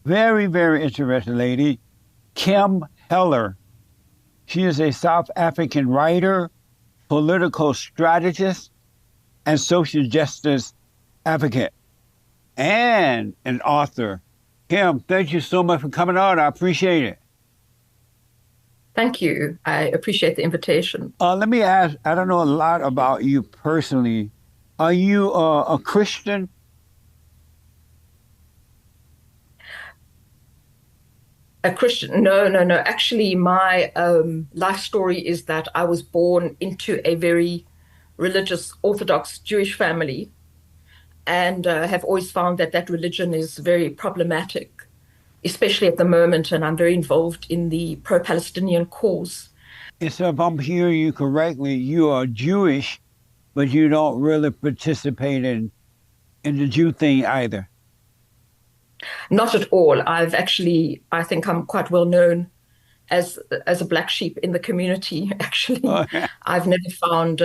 Very, very interesting lady, Kim Heller. She is a South African writer, political strategist, and social justice advocate, and an author. Kim, thank you so much for coming on. I appreciate it. Thank you. I appreciate the invitation. Let me ask, I don't know a lot about you personally. Are you a Christian? A Christian? No, no, no. Actually, my life story is that I was born into a very religious Orthodox Jewish family and have always found that that religion is very problematic, especially at the moment. And I'm very involved in the pro-Palestinian cause. And so if I'm hearing you correctly, you are Jewish, but you don't really participate in the Jew thing either. Not at all. I think I'm quite well known as a black sheep in the community. Actually, I've never found.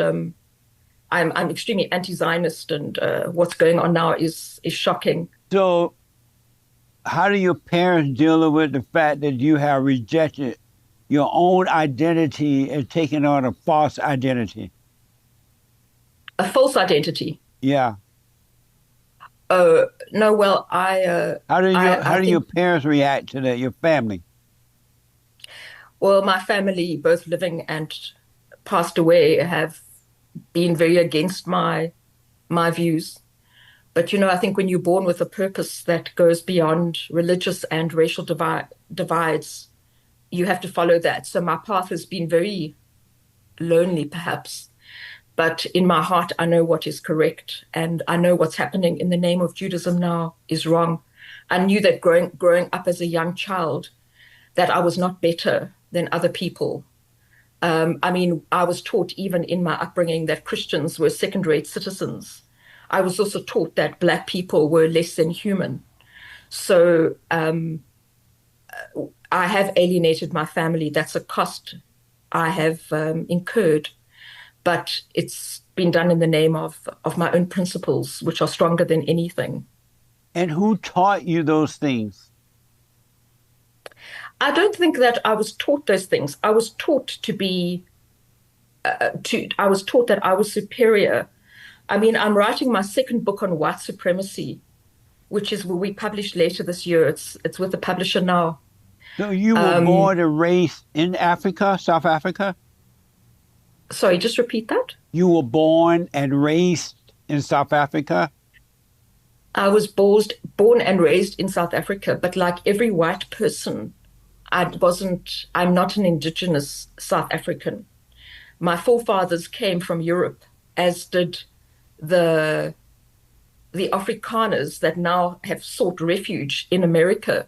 I'm extremely anti-Zionist, and what's going on now is shocking. So how do your parents deal with the fact that you have rejected your own identity and taken on a false identity? A false identity. Yeah. No, well, How I do your think, parents react to that? Your family? well, my family, both living and passed away, have been very against my views. But I think when you're born with a purpose that goes beyond religious and racial divides, you have to follow that. So my path has been very lonely, perhaps, but in my heart, I know what is correct, and I know what's happening in the name of Judaism now is wrong. I knew that growing up as a young child, that I was not better than other people. I mean, I was taught even in my upbringing that Christians were second-rate citizens. I was also taught that Black people were less than human. So I have alienated my family. That's a cost I have incurred, but it's been done in the name of my own principles, which are stronger than anything. And who taught you those things? I don't think that I was taught those things. I was taught to be I was taught that I was superior. I mean, I'm writing my second book on white supremacy, which is will be published later this year. It's with the publisher now. So you were Um, born and raised in Africa, South Africa? Sorry, just repeat that. You were born and raised in South Africa? I was born and raised in South Africa, but like every white person, I'm not an indigenous South African. My forefathers came from Europe, as did the the Afrikaners that now have sought refuge in America.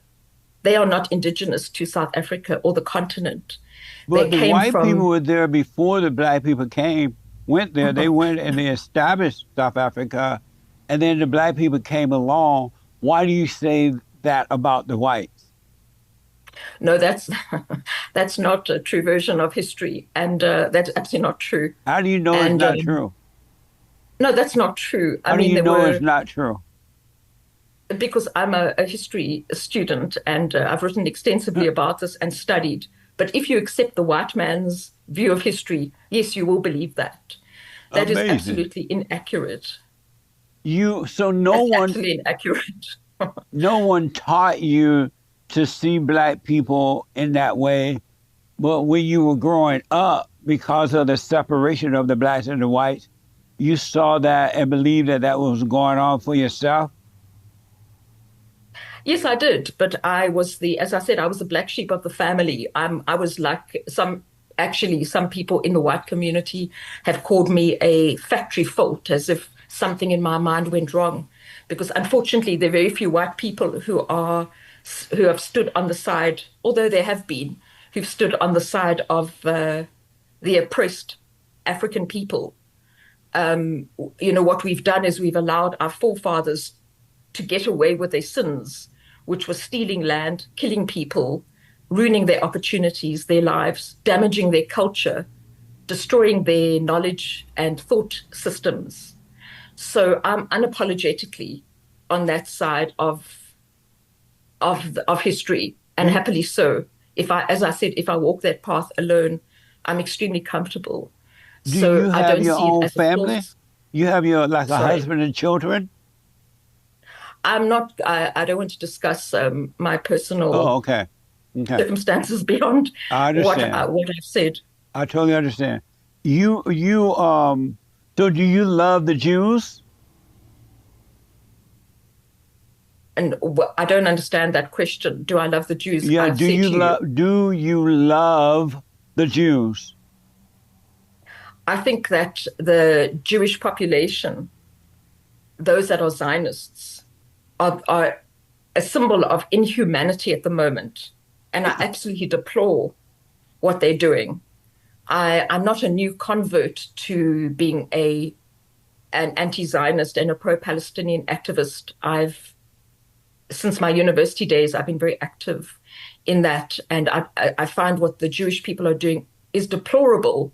They are not indigenous to South Africa or the continent. They But the came white people from, were there before the black people went there. They went and they established South Africa, and then the black people came along. Why do you say that about the whites? no, that's that's not a true version of history, and that's absolutely not true. How do you know it's And not true? no, that's not true. I How do mean, you there know it's were not true? because I'm a history student and I've written extensively about this and studied. But if you accept the white man's view of history, yes, you will believe that. That is Amazing. absolutely inaccurate. So no That's one absolutely inaccurate. no one taught you to see black people in that way, but when you were growing up, because of the separation of the blacks and the whites, you saw that and believed that that was going on for yourself. Yes, I did, but as I said, I was the black sheep of the family. I was like actually, some people in the white community have called me a factory fault, as if something in my mind went wrong. Because unfortunately, there are very few white people who have stood on the side, although there have been, who've stood on the side of the oppressed African people. What we've done is we've allowed our forefathers to get away with their sins, which was stealing land, killing people, ruining their opportunities, their lives, damaging their culture, destroying their knowledge and thought systems. So I'm unapologetically on that side of history, and happily so. As I said, if I walk that path alone, I'm extremely comfortable. Do you So I have don't your see it own as a family? force. You have your like a Sorry, husband and children? I'm not. I don't want to discuss my personal Oh, okay. Okay. circumstances beyond I understand. what I've said. I totally understand. You so do you love the Jews? And I don't understand that question. Do I love the Jews? Yeah, I've said to you, do you love the Jews? I think that the Jewish population, those that are Zionists, are a symbol of inhumanity at the moment. And I absolutely deplore what they're doing. I'm not a new convert to being an anti-Zionist and a pro-Palestinian activist. Since my university days, I've been very active in that, and I find what the Jewish people are doing is deplorable.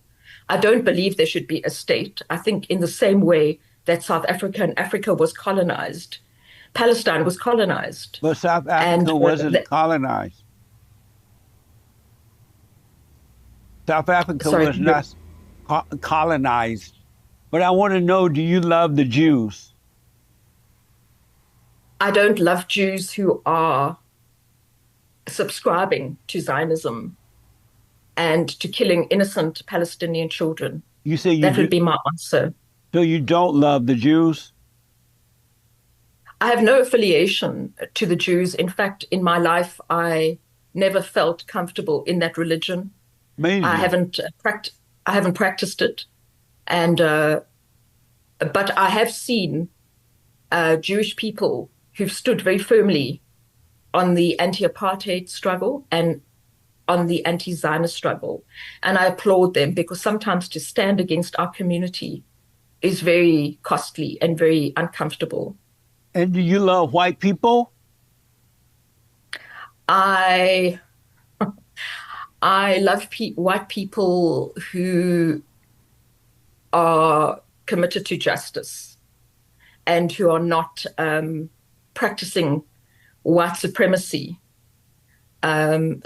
I don't believe there should be a state. I think in the same way that South Africa and Africa was colonized, Palestine was colonized, But South and Africa wasn't colonized. South Africa sorry, was not colonized. But I want to know, do you love the Jews? I don't love Jews who are subscribing to Zionism and to killing innocent Palestinian children. You say you That do, would be my answer. so you don't love the Jews? I have no affiliation to the Jews. In fact, in my life, I never felt comfortable in that religion. I Amazing. haven't I haven't practiced it, and but I have seen Jewish people who've stood very firmly on the anti-apartheid struggle and on the anti-Zionist struggle, and I applaud them because sometimes to stand against our community is very costly and very uncomfortable. And do you love white people? I I love white people who are committed to justice and who are not practicing white supremacy.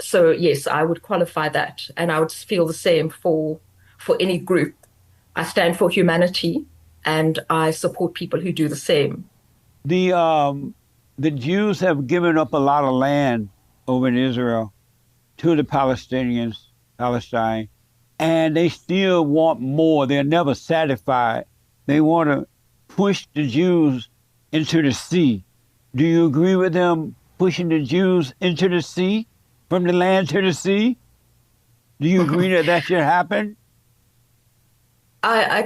So yes, I would qualify that, and I would feel the same for any group. I stand for humanity, and I support people who do the same. The um the Jews have given up a lot of land over in Israel to the Palestinians, Palestine, and they still want more. They're never satisfied. They want to push the Jews into the sea. Do you agree with them pushing the Jews into the sea, from the land to the sea? Do you agree that that should happen? I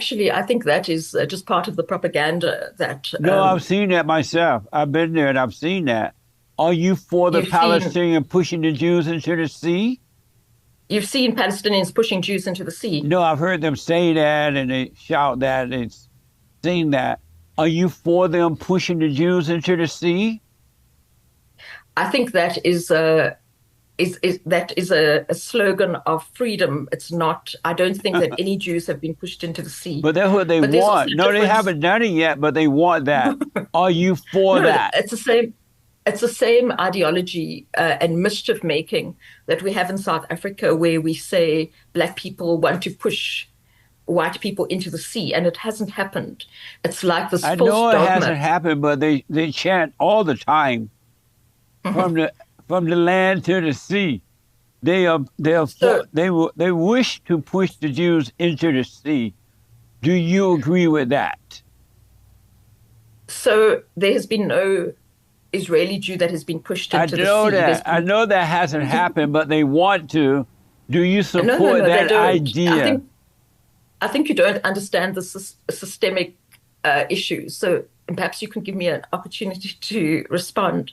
think that is just part of the propaganda that No, I've seen that myself. I've been there and I've seen that. Are you for the you've seen. Palestinian pushing the Jews into the sea? You've seen Palestinians pushing Jews into the sea. No, I've heard them say that and they shout that and sing that. Are you for them pushing the Jews into the sea? I think that is a slogan of freedom. It's not. I don't think that any Jews have been pushed into the sea. But that's what they But there's also want. a No, they difference. haven't done it yet, but they want that. Are you for No, that? it's the same. It's the same ideology and mischief making that we have in South Africa, where we say black people want to push white people into the sea, and it hasn't happened. It's like this I false know it hasn't dogma. happened, but they chant all the time from the land to the sea. So, They wish to push the Jews into the sea. Do you agree with that? so there has been no Israeli Jew that has been pushed I into the know sea. that. I know that hasn't happened, but they want to. Do you support No, they that don't. idea? I think you don't understand the systemic issues. So perhaps you can give me an opportunity to respond.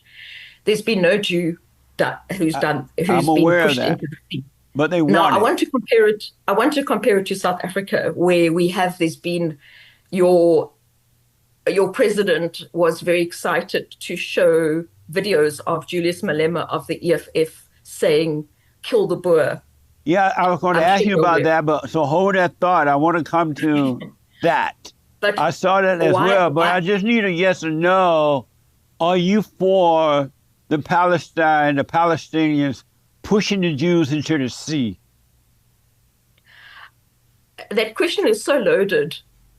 There's been no Jew I'm who's been aware of pushed that, into the sea. but they Now, want it. I want to compare it to South Africa, where there's been your president was very excited to show videos of Julius Malema of the EFF saying, "Kill the Boer." Yeah, I was going to I'm ask sure you you're about aware. that, but so hold that thought. I want to come to that. But I saw that as why well, but why I just need a yes or no. Are you for the Palestinians pushing the Jews into the sea? That question is so loaded,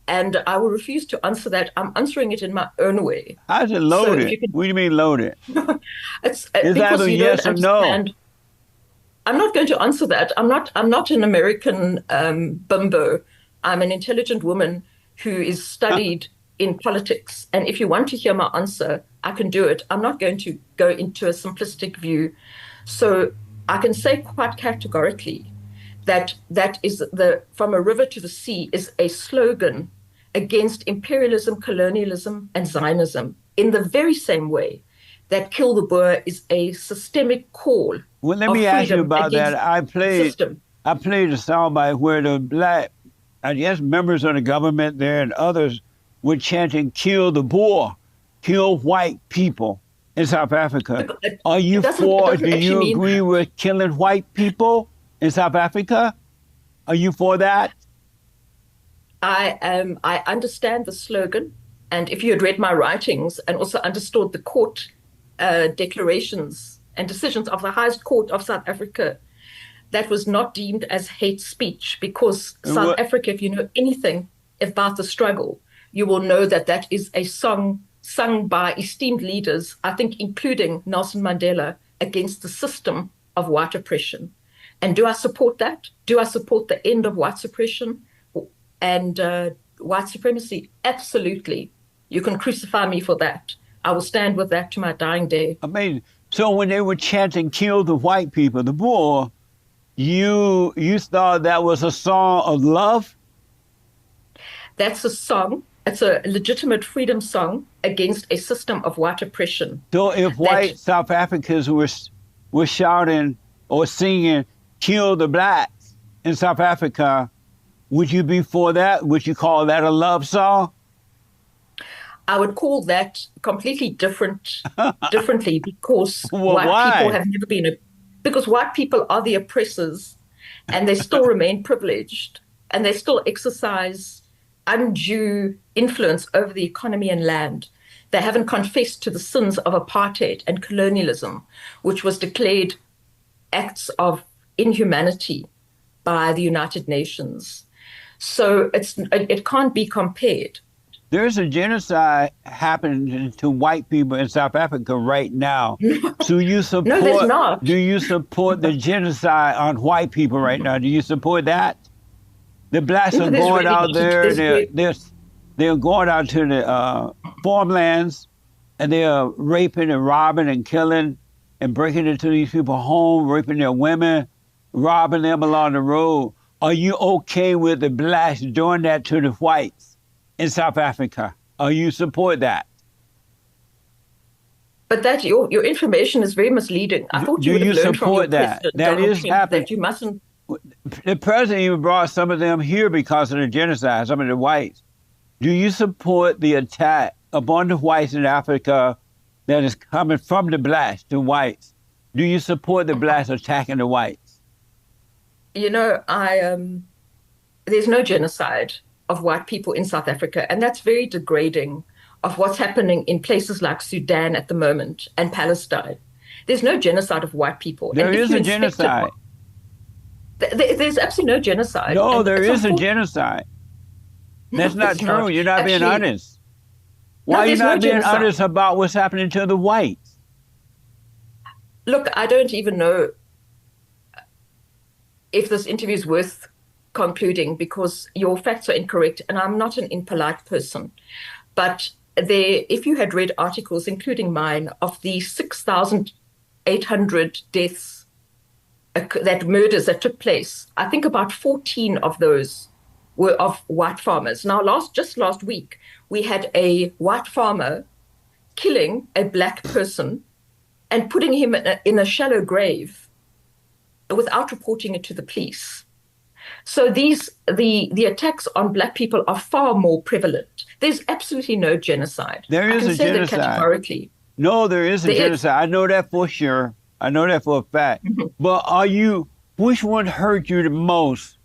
and I will refuse to answer that. I'm answering it in my own way. How's it So if loaded? you could, What do you mean loaded? it's It's because either you don't yes or no. understand. I'm not going to answer that. I'm not an American bimbo. I'm an intelligent woman who is studied in politics. And if you want to hear my answer, I can do it. I'm not going to go into a simplistic view. So I can say quite categorically that that is the from a river to the sea is a slogan against imperialism, colonialism, and Zionism in the very same way that Kill the Boer is a systemic call Well, let of me ask you freedom about that. against the system. I played a soundbite where the black, I guess, members of the government there and others were chanting "Kill the Boer, kill white people" in South Africa. Are you It for? doesn't Do actually you mean agree that. with killing white people in South Africa? Are you for that? I understand the slogan, and if you had read my writings and also understood the court declarations and decisions of the highest court of South Africa, that was not deemed as hate speech because South What? Africa, if you know anything about the struggle, you will know that that is a song sung by esteemed leaders, I think, including Nelson Mandela, against the system of white oppression. And do I support that? Do I support the end of white suppression and white supremacy? Absolutely. You can crucify me for that. I will stand with that to my dying day. Amazing. So when they were chanting "Kill the white people," the Boer, you thought that was a song of love? That's a song. It's a legitimate freedom song against a system of white oppression. So if That white South Africans were shouting or singing "Kill the blacks" in South Africa, would you be for that? Would you call that a love song? I would call that completely differently because Well, white people why? have never been because white people are the oppressors and they still remain privileged and they still exercise undue influence over the economy and land. They haven't confessed to the sins of apartheid and colonialism, which was declared acts of inhumanity by the United Nations. So it can't be compared. There's a genocide happening to white people in South Africa right now. So No, there's not. do you support the genocide on white people right now? Do you support that? The blacks No, are there's going really out not. there. They're going out to the farmlands, and they're raping and robbing and killing and breaking into these people's home, raping their women, robbing them along the road. Are you okay with the blacks doing that to the whites in South Africa? Are you support that? But that your information is very misleading. I thought Do you would you have learned from your support that? president, That Donald is Trump, happening. that you mustn't. The president even brought some of them here because of the genocide, some of the whites. Do you support the attack upon the whites in Africa that is coming from the blacks to whites? Do you support the blacks attacking the whites? You know, there's no genocide of white people in South Africa, and that's very degrading of what's happening in places like Sudan at the moment and Palestine. There's no genocide of white people. There And if is you a inspect it, genocide. there's absolutely no genocide. No, And there it's is a unfortunate. genocide. No, That's not there's true. not. You're not being Actually, honest. no, Why are you there's no not being genocide. honest about what's happening to the whites? Look, I don't even know if this interview is worth concluding because your facts are incorrect, and I'm not an impolite person. But if you had read articles, including mine, of the 6,800 deaths, that murders that took place, I think about 14 of those were of white farmers. Now, just last week, we had a white farmer killing a black person and putting him in a shallow grave without reporting it to the police. So the attacks on black people are far more prevalent. There's absolutely no genocide. There I is can a say that genocide. categorically. No, there is a There is. genocide. I know that for sure. I know that for a fact. But which one hurt you the most?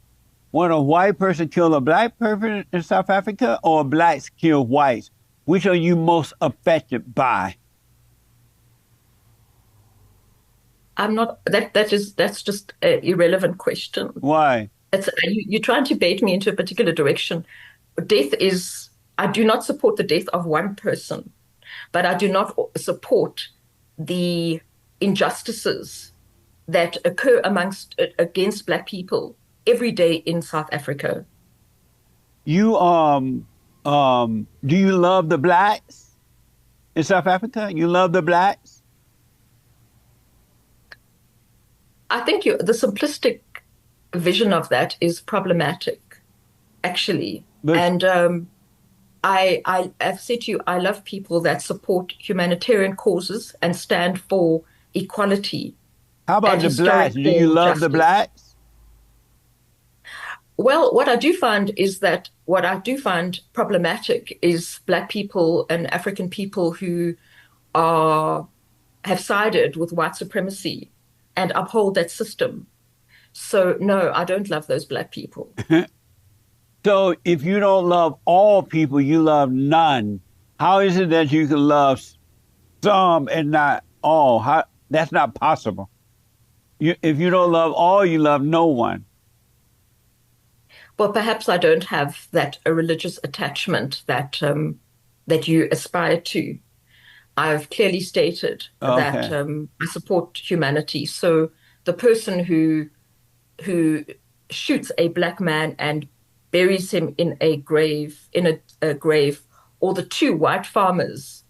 When a white person killed a black person in South Africa or blacks kill whites? Which are you most affected by? I'm not that's just an irrelevant question. Why? You're trying to bait me into a particular direction. Death is, I do not support the death of one person, but I do not support the injustices that occur against Black people every day in South Africa. You do you love the blacks in South Africa? You love the blacks? I think the simplistic vision of that is problematic, actually. But And I have said to you, I love people that support humanitarian causes and stand for equality how about and the blacks? Do you historical love the justice. blacks? Well, what I do find problematic is Black people and African people who are have sided with white supremacy and uphold that system. So no, I don't love those Black people. So if you don't love all people, you love none. How is it that you can love some and not all? How, that's not possible. If you don't love all, you love no one. Well, perhaps I don't have that a religious attachment that you aspire to. I've clearly stated that Okay. I support humanity. So the person who shoots a Black man and buries him in a grave, or the two white farmers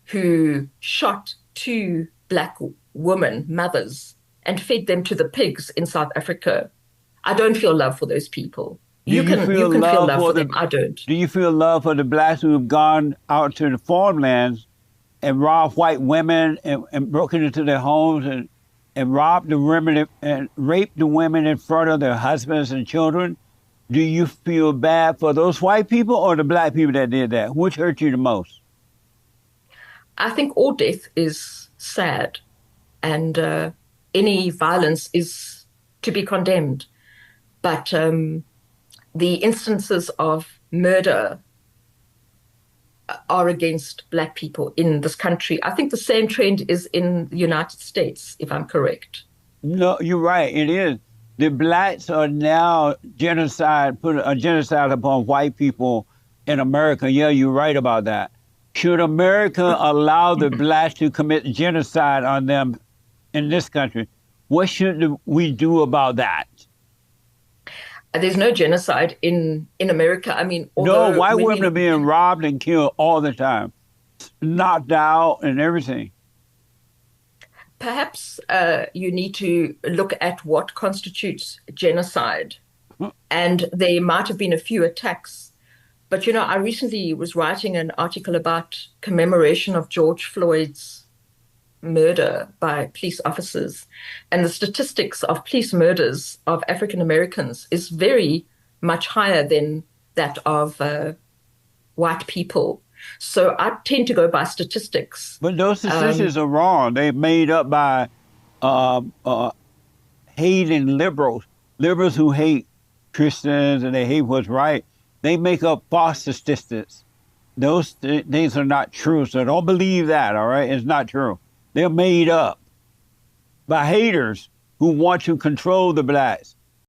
who shot two Black women, mothers, and fed them to the pigs in South Africa. I don't feel love for those people. Do you You feel can feel love love for for the them. I don't. Do you feel love for the blacks who have gone out to the farmlands and robbed white women and broken into their homes and robbed the women and raped the women in front of their husbands and children? Do you feel bad for those white people or the black people that did that? Which hurt you the most? I think all death is sad, and any violence is to be condemned. But the instances of murder are against Black people in this country. I think the same trend is in the United States, if I'm correct. No, you're right. It is. The blacks are now put a genocide upon white people in America. Yeah, you're right about that. Should America allow the blacks to commit genocide on them in this country? What should we do about that? There's no genocide in America. I mean, No, although white when women are we being robbed and killed all the time, knocked out and everything. perhaps you need to look at what constitutes genocide. And there might have been a few attacks. But you know, I recently was writing an article about commemoration of George Floyd's murder by police officers. And the statistics of police murders of African Americans is very much higher than that of white people. So I tend to go by statistics. But those Um, statistics are wrong. They're made up by uh, uh, hating liberals, liberals who hate Christians and they hate what's right. They make up false statistics. Those things are not true. So don't believe that, all right? It's not true. They're made up by haters who want to control the blacks.